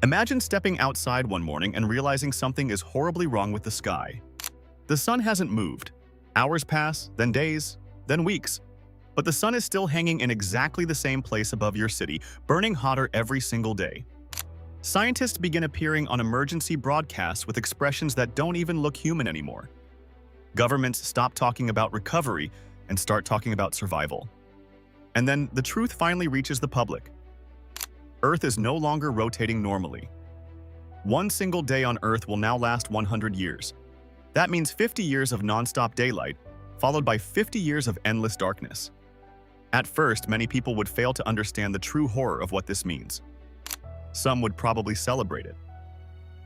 Imagine stepping outside one morning and realizing something is horribly wrong with the sky. The sun hasn't moved. Hours pass, then days, then weeks. But the sun is still hanging in exactly the same place above your city, burning hotter every single day. Scientists begin appearing on emergency broadcasts with expressions that don't even look human anymore. Governments stop talking about recovery and start talking about survival. And then the truth finally reaches the public. Earth is no longer rotating normally. One single day on Earth will now last 100 years. That means 50 years of nonstop daylight, followed by 50 years of endless darkness. At first, many people would fail to understand the true horror of what this means. Some would probably celebrate it.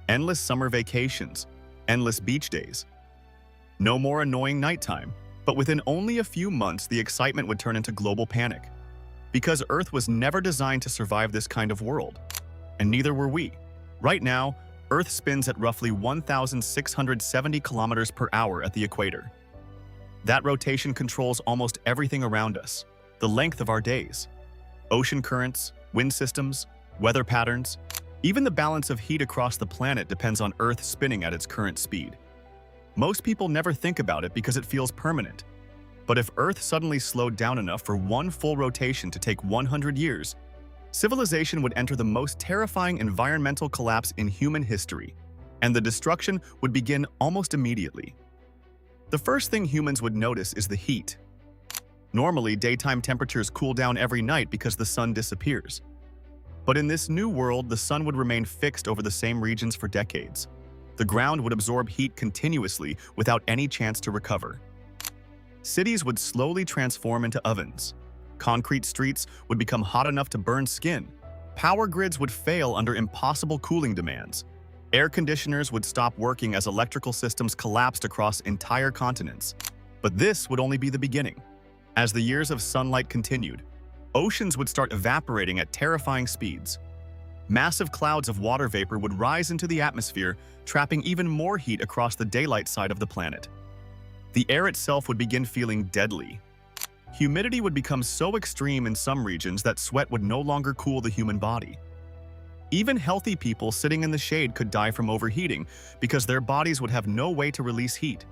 Endless summer vacations, endless beach days. No more annoying nighttime, but within only a few months, the excitement would turn into global panic. Because Earth was never designed to survive this kind of world. And neither were we. Right now, Earth spins at roughly 1,670 kilometers per hour at the equator. That rotation controls almost everything around us, the length of our days. Ocean currents, wind systems, weather patterns, even the balance of heat across the planet depends on Earth spinning at its current speed. Most people never think about it because it feels permanent. But if Earth suddenly slowed down enough for one full rotation to take 100 years, civilization would enter the most terrifying environmental collapse in human history, and the destruction would begin almost immediately. The first thing humans would notice is the heat. Normally, daytime temperatures cool down every night because the sun disappears. But in this new world, the sun would remain fixed over the same regions for decades. The ground would absorb heat continuously without any chance to recover. Cities would slowly transform into ovens. Concrete streets would become hot enough to burn skin. Power grids would fail under impossible cooling demands. Air conditioners would stop working as electrical systems collapsed across entire continents. But this would only be the beginning. As the years of sunlight continued, oceans would start evaporating at terrifying speeds. Massive clouds of water vapor would rise into the atmosphere, trapping even more heat across the daylight side of the planet. The air itself would begin feeling deadly. Humidity would become so extreme in some regions that sweat would no longer cool the human body. Even healthy people sitting in the shade could die from overheating because their bodies would have no way to release heat.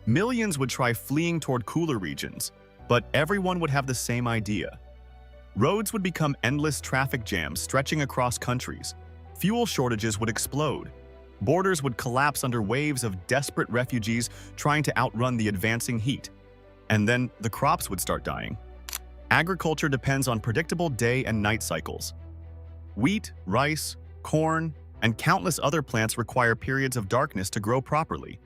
Millions would try fleeing toward cooler regions, but everyone would have the same idea. Roads would become endless traffic jams stretching across countries. Fuel shortages would explode. Borders would collapse under waves of desperate refugees trying to outrun the advancing heat. And then the crops would start dying. Agriculture depends on predictable day and night cycles. Wheat, rice, corn, and countless other plants require periods of darkness to grow properly.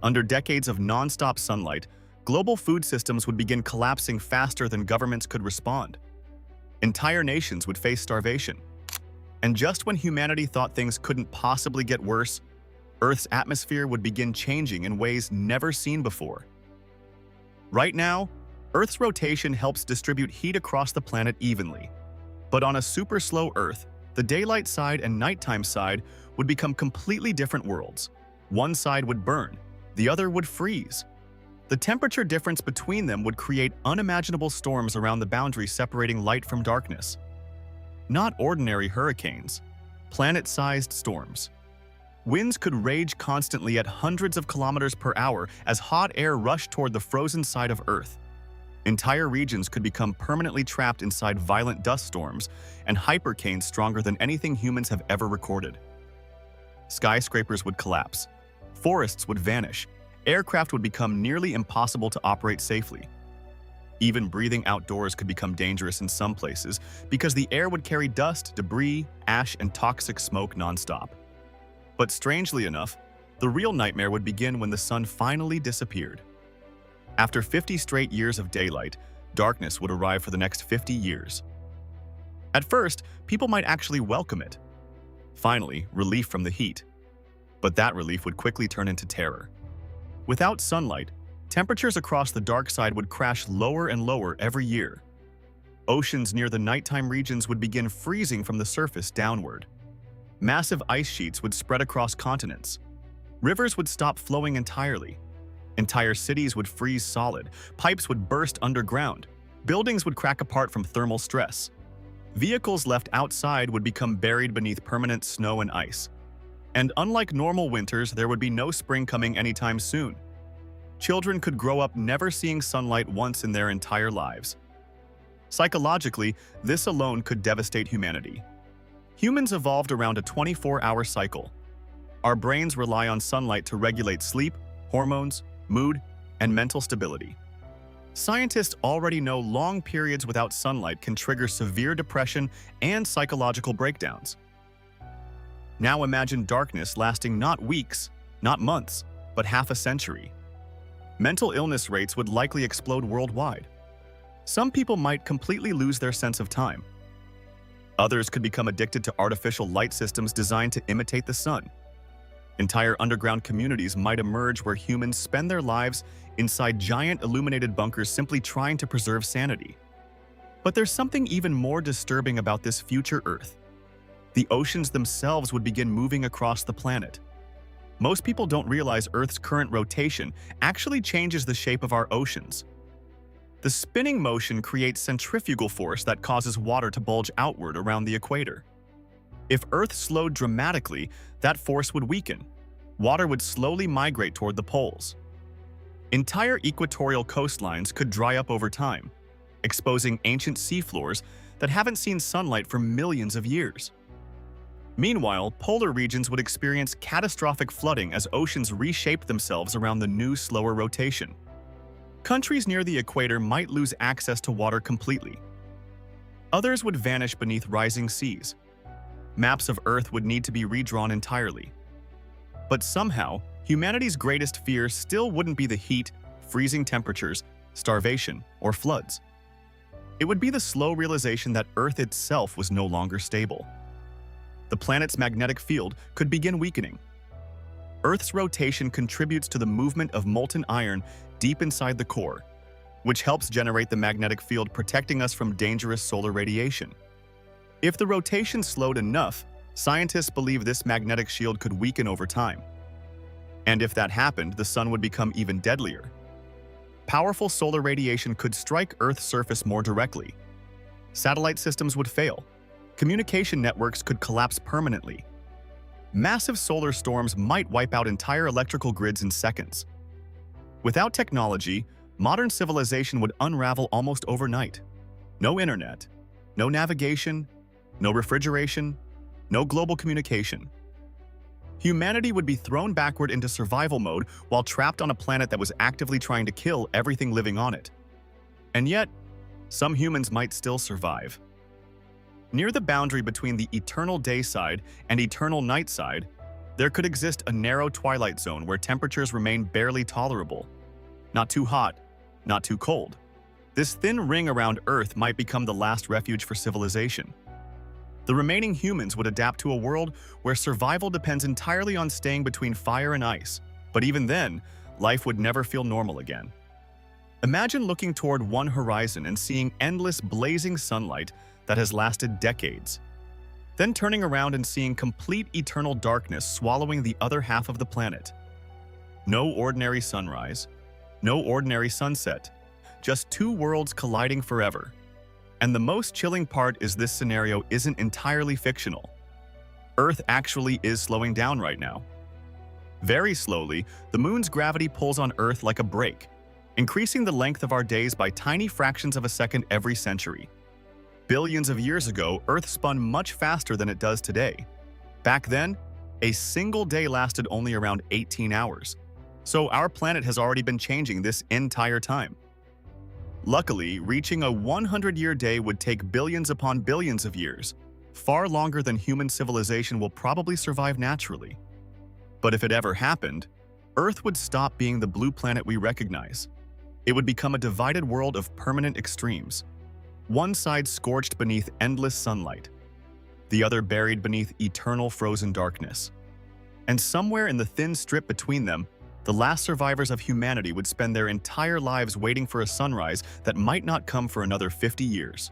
Under decades of non-stop sunlight, global food systems would begin collapsing faster than governments could respond. Entire nations would face starvation. And just when humanity thought things couldn't possibly get worse, Earth's atmosphere would begin changing in ways never seen before. Right now, Earth's rotation helps distribute heat across the planet evenly. But on a super slow Earth, the daylight side and nighttime side would become completely different worlds. One side would burn, the other would freeze. The temperature difference between them would create unimaginable storms around the boundary separating light from darkness. Not ordinary hurricanes, planet-sized storms. Winds could rage constantly at hundreds of kilometers per hour as hot air rushed toward the frozen side of Earth. Entire regions could become permanently trapped inside violent dust storms and hypercanes stronger than anything humans have ever recorded. Skyscrapers would collapse. Forests would vanish. Aircraft would become nearly impossible to operate safely. Even breathing outdoors could become dangerous in some places because the air would carry dust, debris, ash, and toxic smoke nonstop. But strangely enough, the real nightmare would begin when the sun finally disappeared. After 50 straight years of daylight, darkness would arrive for the next 50 years. At first, people might actually welcome it. Finally, relief from the heat. But that relief would quickly turn into terror. Without sunlight, temperatures across the dark side would crash lower and lower every year. Oceans near the nighttime regions would begin freezing from the surface downward. Massive ice sheets would spread across continents. Rivers would stop flowing entirely. Entire cities would freeze solid. Pipes would burst underground. Buildings would crack apart from thermal stress. Vehicles left outside would become buried beneath permanent snow and ice. And unlike normal winters, there would be no spring coming anytime soon. Children could grow up never seeing sunlight once in their entire lives. Psychologically, this alone could devastate humanity. Humans evolved around a 24-hour cycle. Our brains rely on sunlight to regulate sleep, hormones, mood, and mental stability. Scientists already know long periods without sunlight can trigger severe depression and psychological breakdowns. Now imagine darkness lasting not weeks, not months, but half a century. Mental illness rates would likely explode worldwide. Some people might completely lose their sense of time. Others could become addicted to artificial light systems designed to imitate the sun. Entire underground communities might emerge where humans spend their lives inside giant illuminated bunkers simply trying to preserve sanity. But there's something even more disturbing about this future Earth. The oceans themselves would begin moving across the planet. Most people don't realize Earth's current rotation actually changes the shape of our oceans. The spinning motion creates centrifugal force that causes water to bulge outward around the equator. If Earth slowed dramatically, that force would weaken. Water would slowly migrate toward the poles. Entire equatorial coastlines could dry up over time, exposing ancient seafloors that haven't seen sunlight for millions of years. Meanwhile, polar regions would experience catastrophic flooding as oceans reshape themselves around the new, slower rotation. Countries near the equator might lose access to water completely. Others would vanish beneath rising seas. Maps of Earth would need to be redrawn entirely. But somehow, humanity's greatest fear still wouldn't be the heat, freezing temperatures, starvation, or floods. It would be the slow realization that Earth itself was no longer stable. The planet's magnetic field could begin weakening. Earth's rotation contributes to the movement of molten iron deep inside the core, which helps generate the magnetic field protecting us from dangerous solar radiation. If the rotation slowed enough, scientists believe this magnetic shield could weaken over time. And if that happened, the sun would become even deadlier. Powerful solar radiation could strike Earth's surface more directly. Satellite systems would fail. Communication networks could collapse permanently. Massive solar storms might wipe out entire electrical grids in seconds. Without technology, modern civilization would unravel almost overnight. No internet, no navigation, no refrigeration, no global communication. Humanity would be thrown backward into survival mode while trapped on a planet that was actively trying to kill everything living on it. And yet, some humans might still survive. Near the boundary between the eternal day side and eternal night side, there could exist a narrow twilight zone where temperatures remain barely tolerable. Not too hot, not too cold. This thin ring around Earth might become the last refuge for civilization. The remaining humans would adapt to a world where survival depends entirely on staying between fire and ice, but even then, life would never feel normal again. Imagine looking toward one horizon and seeing endless blazing sunlight that has lasted decades. Then turning around and seeing complete eternal darkness swallowing the other half of the planet. No ordinary sunrise, no ordinary sunset, just two worlds colliding forever. And the most chilling part is this scenario isn't entirely fictional. Earth actually is slowing down right now. Very slowly, the moon's gravity pulls on Earth like a brake, increasing the length of our days by tiny fractions of a second every century. Billions of years ago, Earth spun much faster than it does today. Back then, a single day lasted only around 18 hours. So our planet has already been changing this entire time. Luckily, reaching a 100-year day would take billions upon billions of years, far longer than human civilization will probably survive naturally. But if it ever happened, Earth would stop being the blue planet we recognize. It would become a divided world of permanent extremes. One side scorched beneath endless sunlight, the other buried beneath eternal frozen darkness. And somewhere in the thin strip between them, the last survivors of humanity would spend their entire lives waiting for a sunrise that might not come for another 50 years.